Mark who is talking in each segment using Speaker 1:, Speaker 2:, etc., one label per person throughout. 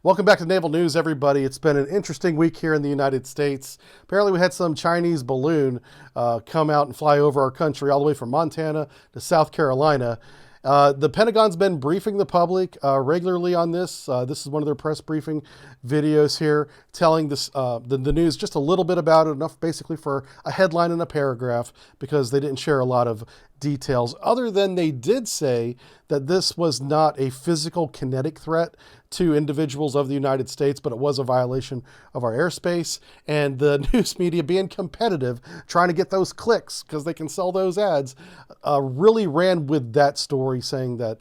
Speaker 1: Welcome back to Naval News, everybody. It's been an interesting week here in the United States. Apparently, we had some Chinese balloon come out and fly over our country all the way from Montana to South Carolina. The Pentagon's been briefing the public regularly on this. This is one of their press briefing videos here, telling this the news just a little bit about it, enough basically for a headline and a paragraph, because they didn't share a lot of details, other than they did say that this was not a physical kinetic threat to individuals of the United States, but it was a violation of our airspace. And the news media, being competitive, trying to get those clicks because they can sell those ads, really ran with that story, saying that,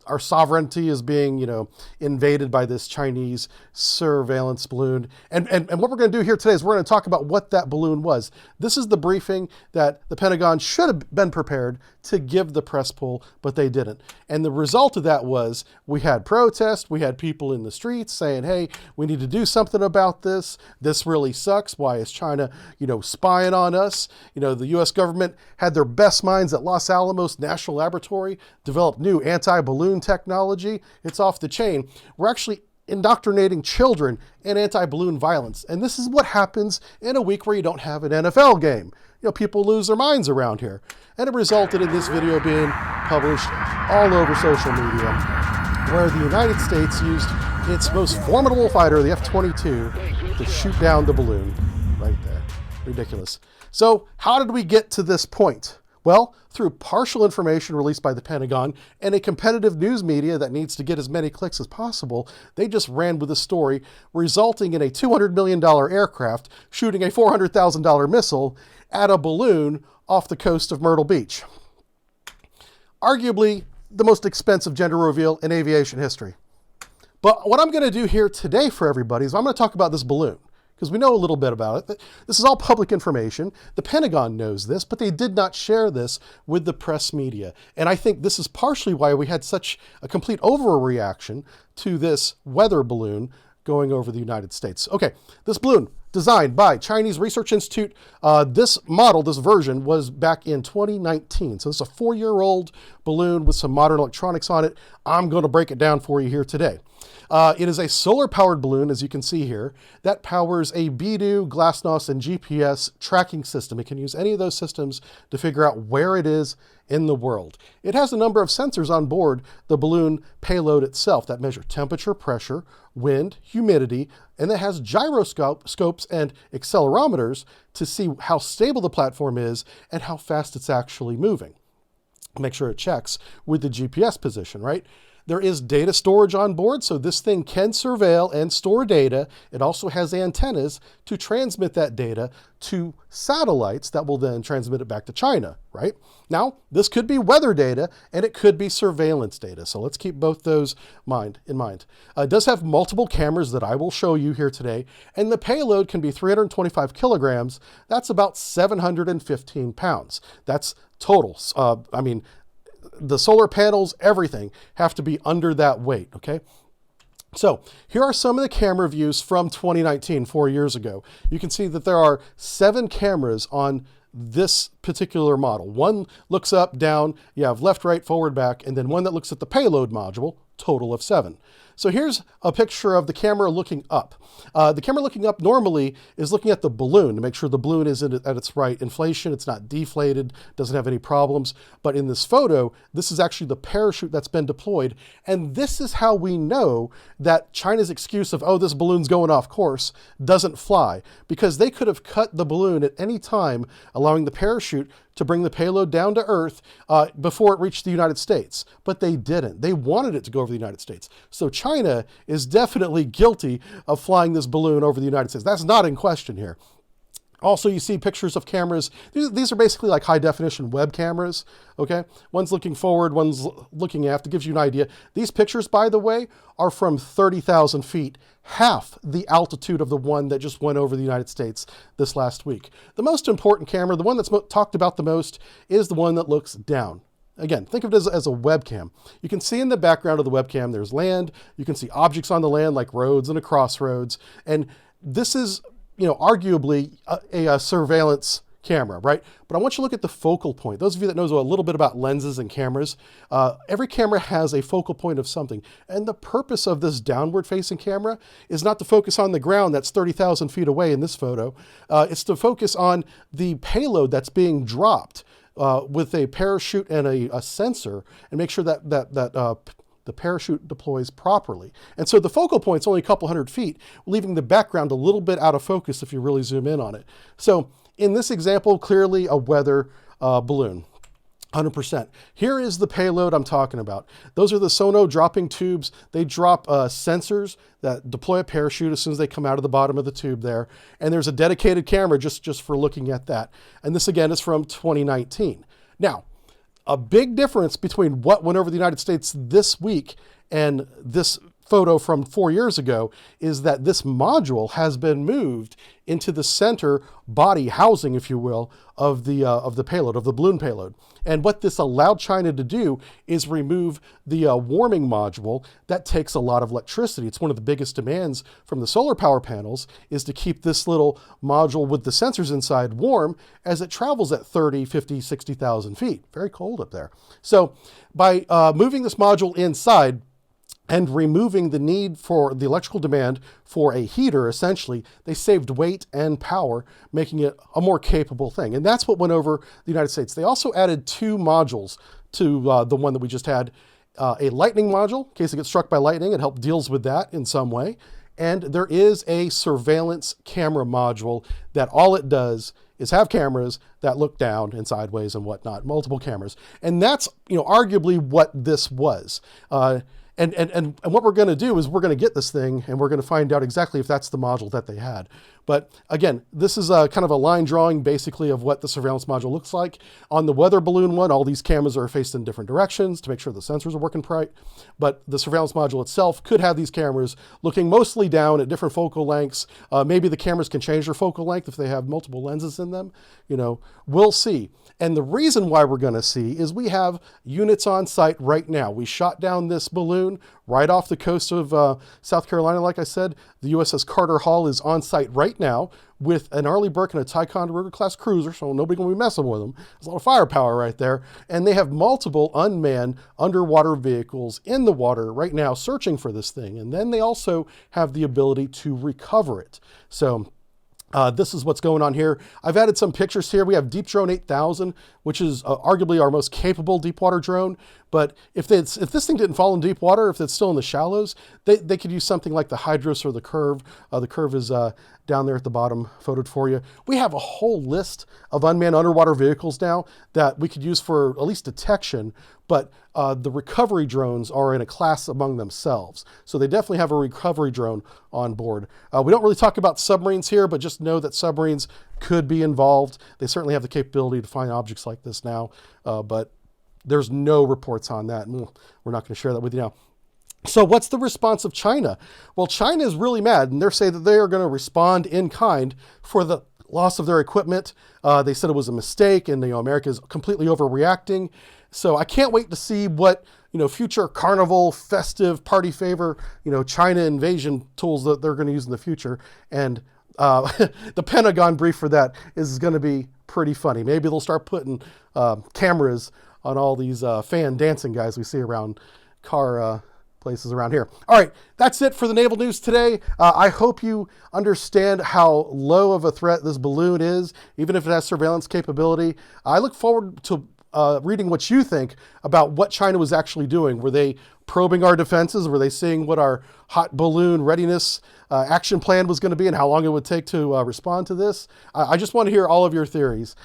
Speaker 1: our sovereignty is being, invaded by this Chinese surveillance balloon. And what we're going to do here today is we're going to talk about what that balloon was. This is the briefing that the Pentagon should have been prepared to give the press pool, but they didn't. And the result of that was we had protests, we had people in the streets saying, hey, we need to do something about this. This really sucks. Why is China, spying on us? The U.S. government had their best minds at Los Alamos National Laboratory, developed new anti-balloon technology. It's off the chain. We're actually indoctrinating children in anti-balloon violence. And this is what happens in a week where you don't have an NFL game. People lose their minds around here. And it resulted in this video being published all over social media, where the United States used its most formidable fighter, the F-22, to shoot down the balloon right there. Ridiculous. So how did we get to this point? Well, through partial information released by the Pentagon and a competitive news media that needs to get as many clicks as possible, they just ran with the story, resulting in a $200 million aircraft shooting a $400,000 missile at a balloon off the coast of Myrtle Beach. Arguably the most expensive gender reveal in aviation history. But what I'm going to do here today for everybody is I'm going to talk about this balloon, because we know a little bit about it. This is all public information. The Pentagon knows this, but they did not share this with the press media. And I think this is partially why we had such a complete overreaction to this weather balloon going over the United States. Okay, this balloon, designed by Chinese Research Institute. This model, this version, was back in 2019. So it's a 4-year-old balloon with some modern electronics on it. I'm going to break it down for you here today. It is a solar-powered balloon, as you can see here, that powers a BeiDou, GLaSSNOS, and GPS tracking system. It can use any of those systems to figure out where it is in the world. It has a number of sensors on board the balloon payload itself that measure temperature, pressure, wind, humidity, and it has gyroscopes and accelerometers to see how stable the platform is and how fast it's actually moving. Make sure it checks with the GPS position, right? There is data storage on board, so this thing can surveil and store data. It also has antennas to transmit that data to satellites that will then transmit it back to China, right? Now, this could be weather data and it could be surveillance data, so let's keep both those in mind. It does have multiple cameras that I will show you here today, and the payload can be 325 kilograms. That's about 715 pounds. That's total. The solar panels, everything, have to be under that weight, okay? So here are some of the camera views from 2019, 4 years ago. You can see that there are 7 cameras on this particular model. One looks up, down, you have left, right, forward, back, and then one that looks at the payload module, total of 7. So here's a picture of the camera looking up. The camera looking up normally is looking at the balloon to make sure the balloon is at its right inflation, it's not deflated, doesn't have any problems. But in this photo, this is actually the parachute that's been deployed. And this is how we know that China's excuse of, oh, this balloon's going off course, doesn't fly. Because they could have cut the balloon at any time, allowing the parachute to bring the payload down to Earth before it reached the United States. But they didn't. They wanted it to go over the United States. So China is definitely guilty of flying this balloon over the United States. That's not in question here. Also, you see pictures of cameras. These are basically like high-definition web cameras, okay? One's looking forward, one's looking aft. It gives you an idea. These pictures, by the way, are from 30,000 feet, half the altitude of the one that just went over the United States this last week. The most important camera, the one that's talked about the most, is the one that looks down. Again, think of it as a webcam. You can see in the background of the webcam, there's land. You can see objects on the land like roads and a crossroads. And this is, arguably a surveillance camera, right? But I want you to look at the focal point. Those of you that knows a little bit about lenses and cameras, every camera has a focal point of something. And the purpose of this downward facing camera is not to focus on the ground that's 30,000 feet away in this photo. It's to focus on the payload that's being dropped with a parachute and a sensor, and make sure that the parachute deploys properly. And so the focal point's only a couple hundred feet, leaving the background a little bit out of focus if you really zoom in on it. So in this example, clearly a weather balloon. 100%. Here is the payload I'm talking about. Those are the Sono dropping tubes. They drop sensors that deploy a parachute as soon as they come out of the bottom of the tube there. And there's a dedicated camera just for looking at that. And this again is from 2019. Now, a big difference between what went over the United States this week and this photo from 4 years ago is that this module has been moved into the center body housing, if you will, of the payload, of the balloon payload. And what this allowed China to do is remove the warming module that takes a lot of electricity. It's one of the biggest demands from the solar power panels is to keep this little module with the sensors inside warm as it travels at 30, 50, 60,000 feet. Very cold up there. So by moving this module inside, and removing the need for the electrical demand for a heater, essentially, they saved weight and power, making it a more capable thing. And that's what went over the United States. They also added 2 modules to the one that we just had. A lightning module, in case it gets struck by lightning, it helps deals with that in some way. And there is a surveillance camera module that all it does is have cameras that look down and sideways and whatnot, multiple cameras. And that's, arguably what this was. And what we're going to do is we're going to get this thing and we're going to find out exactly if that's the module that they had. But again, this is a kind of a line drawing basically of what the surveillance module looks like. On the weather balloon one, all these cameras are faced in different directions to make sure the sensors are working right. But the surveillance module itself could have these cameras looking mostly down at different focal lengths. Maybe the cameras can change their focal length if they have multiple lenses in them. We'll see. And the reason why we're going to see is we have units on site right now. We shot down this balloon right off the coast of South Carolina. Like I said, the USS Carter Hall is on site right now with an Arleigh Burke and a Ticonderoga class cruiser, so nobody going to be messing with them. There's a lot of firepower right there. And they have multiple unmanned underwater vehicles in the water right now searching for this thing. And then they also have the ability to recover it. So this is what's going on here. I've added some pictures here. We have Deep Drone 8000, which is arguably our most capable deep water drone. But if this thing didn't fall in deep water, if it's still in the shallows, they could use something like the Hydros or the Curve. The Curve is down there at the bottom, photoed for you. We have a whole list of unmanned underwater vehicles now that we could use for at least detection, but the recovery drones are in a class among themselves. So they definitely have a recovery drone on board. We don't really talk about submarines here, but just know that submarines could be involved. They certainly have the capability to find objects like this now, but there's no reports on that, and we're not going to share that with you now. So what's the response of China? Well, China is really mad, and they're saying that they are going to respond in kind for the loss of their equipment. They said it was a mistake, and America is completely overreacting. So I can't wait to see what future carnival, festive, party favor, China invasion tools that they're going to use in the future. And the Pentagon brief for that is going to be pretty funny. Maybe they'll start putting cameras on all these fan dancing guys we see around car places around here. All right, that's it for the naval news today. I hope you understand how low of a threat this balloon is, even if it has surveillance capability. I look forward to reading what you think about what China was actually doing. Were they probing our defenses? Were they seeing what our hot balloon readiness action plan was going to be and how long it would take to respond to this? I just want to hear all of your theories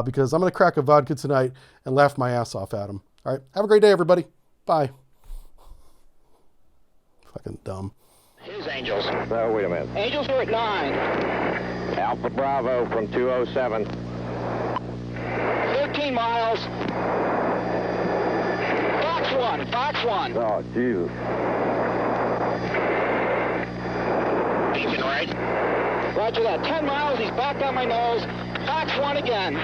Speaker 1: because I'm going to crack a vodka tonight and laugh my ass off at them. All right, have a great day, everybody. Bye. Fucking dumb.
Speaker 2: His Angels.
Speaker 3: No, wait a minute.
Speaker 2: Angels are at 9.
Speaker 3: Alpha Bravo from 207.
Speaker 2: 13 miles. Fox 1.
Speaker 3: Oh, Jesus.
Speaker 2: Engine right. Roger that. 10 miles. He's back on my nose. Fox 1 again.